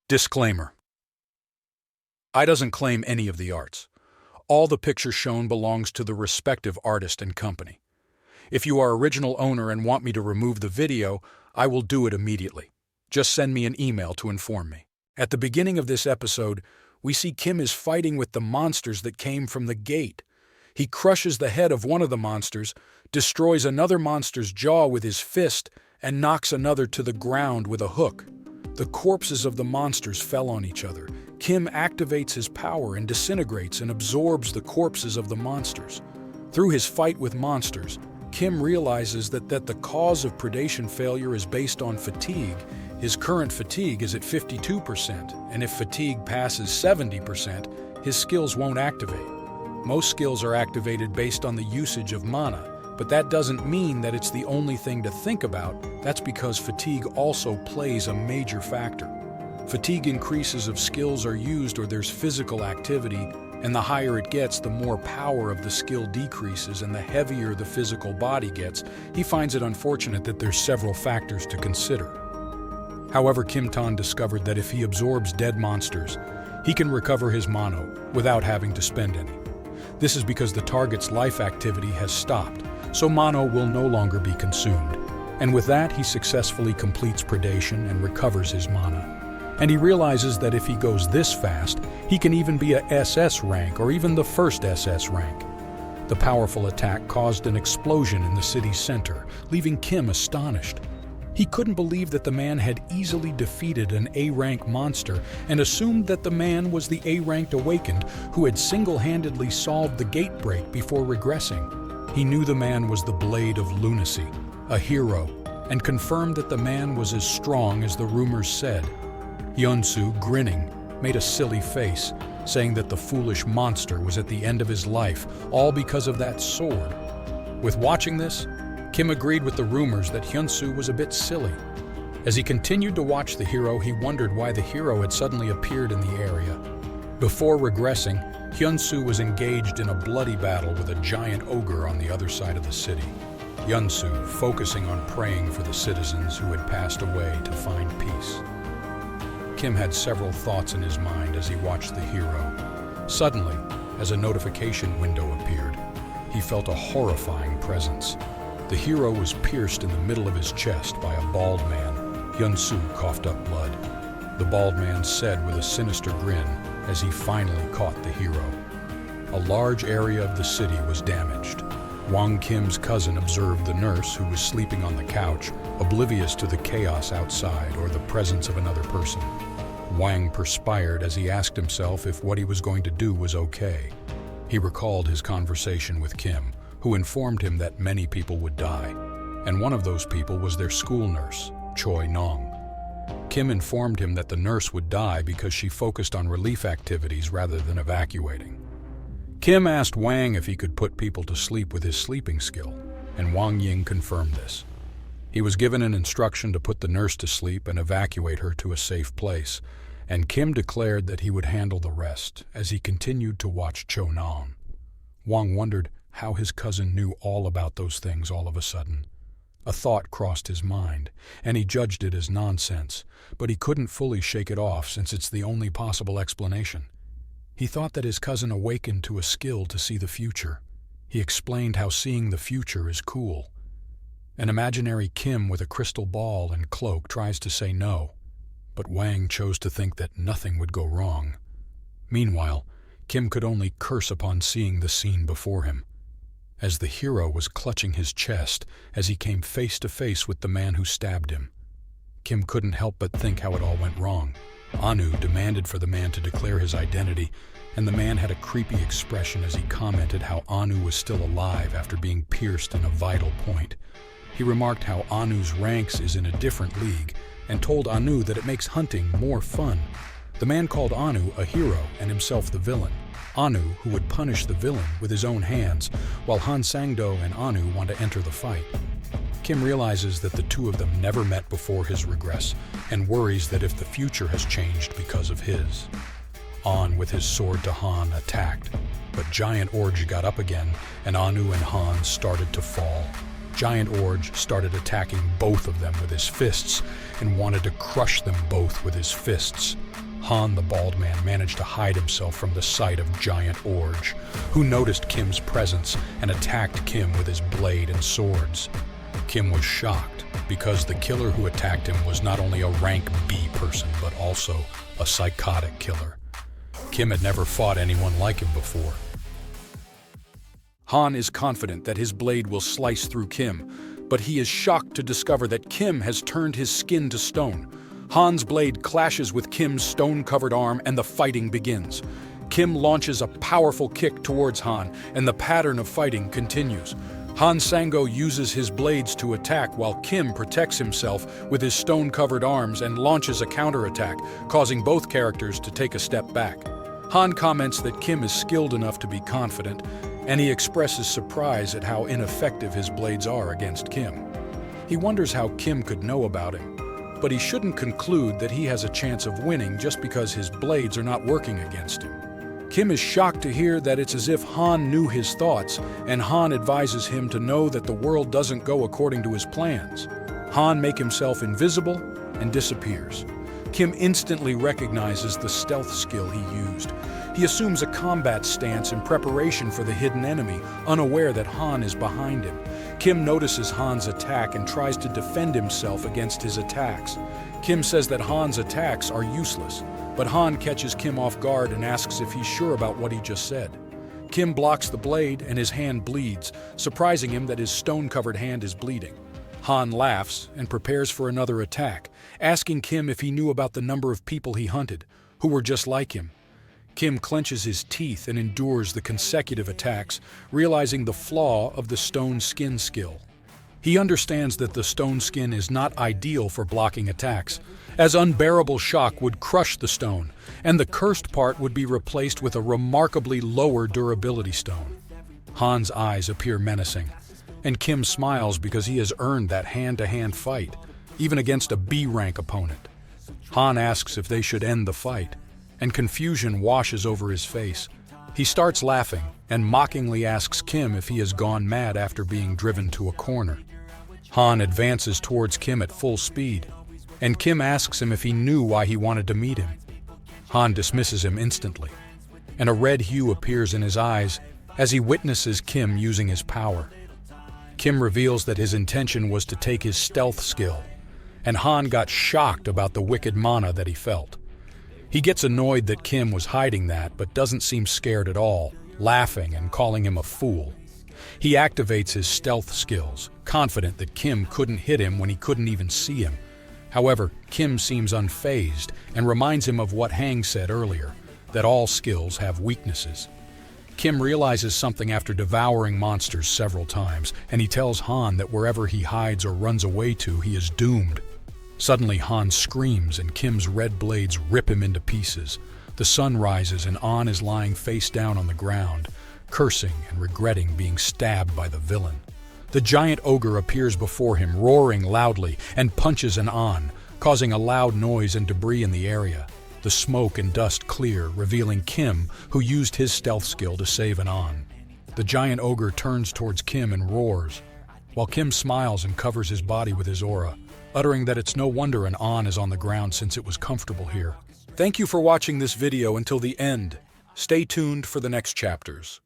Disclaimer. I doesn't claim any of the arts. All the picture shown belongs to the respective artist and company. If you are original owner and want me to remove the video, I will do it immediately. Just send me an email to inform me. At the beginning of this episode, we see Kim is fighting with the monsters that came from the gate. He crushes the head of one of the monsters, destroys another monster's jaw with his fist, and knocks another to the ground with a hook. The corpses of the monsters fell on each other. Kim activates his power and disintegrates and absorbs the corpses of the monsters. Through his fight with monsters, Kim realizes that the cause of predation failure is based on fatigue. His current fatigue is at 52%, and if fatigue passes 70%, his skills won't activate. Most skills are activated based on the usage of mana, but that doesn't mean that it's the only thing to think about. That's because fatigue also plays a major factor. Fatigue increases if skills are used or there's physical activity, and the higher it gets, the more power of the skill decreases and the heavier the physical body gets. He finds it unfortunate that there's several factors to consider. However, Kim Tan discovered that if he absorbs dead monsters, he can recover his mana without having to spend any. This is because the target's life activity has stopped, so mana will no longer be consumed. And with that, he successfully completes predation and recovers his mana. And he realizes that if he goes this fast, he can even be a SS rank or even the first SS rank. The powerful attack caused an explosion in the city's center, leaving Kim astonished. He couldn't believe that the man had easily defeated an A-rank monster and assumed that the man was the A-ranked awakened who had single-handedly solved the gate break before regressing. He knew the man was the Blade of Lunacy, a hero, and confirmed that the man was as strong as the rumors said. Hyunsu, grinning, made a silly face, saying that the foolish monster was at the end of his life, all because of that sword. With watching this, Kim agreed with the rumors that Hyunsu was a bit silly. As he continued to watch the hero, he wondered why the hero had suddenly appeared in the area. Before regressing, Hyunsu was engaged in a bloody battle with a giant ogre on the other side of the city. Hyunsu focusing on praying for the citizens who had passed away to find peace. Kim had several thoughts in his mind as he watched the hero. Suddenly, as a notification window appeared, he felt a horrifying presence. The hero was pierced in the middle of his chest by a bald man. Hyunsu coughed up blood. The bald man said with a sinister grin as he finally caught the hero. A large area of the city was damaged. Wang Kim's cousin observed the nurse who was sleeping on the couch, oblivious to the chaos outside or the presence of another person. Wang perspired as he asked himself if what he was going to do was okay. He recalled his conversation with Kim, who informed him that many people would die, and one of those people was their school nurse, Choi Nong. Kim informed him that the nurse would die because she focused on relief activities rather than evacuating. Kim asked Wang if he could put people to sleep with his sleeping skill, and Wang Ying confirmed this. He was given an instruction to put the nurse to sleep and evacuate her to a safe place, and Kim declared that he would handle the rest as he continued to watch Cho Nong. Wang wondered how his cousin knew all about those things all of a sudden. A thought crossed his mind, and he judged it as nonsense, but he couldn't fully shake it off since it's the only possible explanation. He thought that his cousin awakened to a skill to see the future. He explained how seeing the future is cool. An imaginary Kim with a crystal ball and cloak tries to say no, but Wang chose to think that nothing would go wrong. Meanwhile, Kim could only curse upon seeing the scene before him. As the hero was clutching his chest as he came face to face with the man who stabbed him, Kim couldn't help but think how it all went wrong. Anu demanded for the man to declare his identity, and the man had a creepy expression as he commented how Anu was still alive after being pierced in a vital point. He remarked how Anu's ranks is in a different league, and told Anu that it makes hunting more fun. The man called Anu a hero and himself the villain. Anu, who would punish the villain with his own hands, while Han Sang-do and Anu want to enter the fight. Kim realizes that the two of them never met before his regress, and worries that if the future has changed because of his. An, with his sword to Han, attacked, but Giant Orge got up again, and Anu and Han started to fall. Giant Orge started attacking both of them with his fists and wanted to crush them both with his fists. Han, the bald man, managed to hide himself from the sight of Giant Orge, who noticed Kim's presence and attacked Kim with his blade and swords. Kim was shocked because the killer who attacked him was not only a rank B person, but also a psychotic killer. Kim had never fought anyone like him before. Han is confident that his blade will slice through Kim, but he is shocked to discover that Kim has turned his skin to stone. Han's blade clashes with Kim's stone-covered arm and the fighting begins. Kim launches a powerful kick towards Han, and the pattern of fighting continues. Han Sang-go uses his blades to attack while Kim protects himself with his stone-covered arms and launches a counterattack, causing both characters to take a step back. Han comments that Kim is skilled enough to be confident, and he expresses surprise at how ineffective his blades are against Kim. He wonders how Kim could know about him, but he shouldn't conclude that he has a chance of winning just because his blades are not working against him. Kim is shocked to hear that it's as if Han knew his thoughts, and Han advises him to know that the world doesn't go according to his plans. Han makes himself invisible and disappears. Kim instantly recognizes the stealth skill he used. He assumes a combat stance in preparation for the hidden enemy, unaware that Han is behind him. Kim notices Han's attack and tries to defend himself against his attacks. Kim says that Han's attacks are useless, but Han catches Kim off guard and asks if he's sure about what he just said. Kim blocks the blade and his hand bleeds, surprising him that his stone-covered hand is bleeding. Han laughs and prepares for another attack, asking Kim if he knew about the number of people he hunted, who were just like him. Kim clenches his teeth and endures the consecutive attacks, realizing the flaw of the stone skin skill. He understands that the stone skin is not ideal for blocking attacks, as unbearable shock would crush the stone, and the cursed part would be replaced with a remarkably lower durability stone. Han's eyes appear menacing, and Kim smiles because he has earned that hand-to-hand fight, even against a B-rank opponent. Han asks if they should end the fight, and confusion washes over his face. He starts laughing and mockingly asks Kim if he has gone mad after being driven to a corner. Han advances towards Kim at full speed, and Kim asks him if he knew why he wanted to meet him. Han dismisses him instantly, and a red hue appears in his eyes as he witnesses Kim using his power. Kim reveals that his intention was to take his stealth skill, and Han got shocked about the wicked mana that he felt. He gets annoyed that Kim was hiding that, but doesn't seem scared at all, laughing and calling him a fool. He activates his stealth skills, confident that Kim couldn't hit him when he couldn't even see him. However, Kim seems unfazed and reminds him of what Hang said earlier, that all skills have weaknesses. Kim realizes something after devouring monsters several times, and he tells Han that wherever he hides or runs away to, he is doomed. Suddenly, Han screams and Kim's red blades rip him into pieces. The sun rises and An is lying face down on the ground, cursing and regretting being stabbed by the villain. The giant ogre appears before him, roaring loudly, and punches An, causing a loud noise and debris in the area. The smoke and dust clear, revealing Kim, who used his stealth skill to save An. The giant ogre turns towards Kim and roars, while Kim smiles and covers his body with his aura, uttering that it's no wonder An is on the ground since it was comfortable here. Thank you for watching this video until the end. Stay tuned for the next chapters.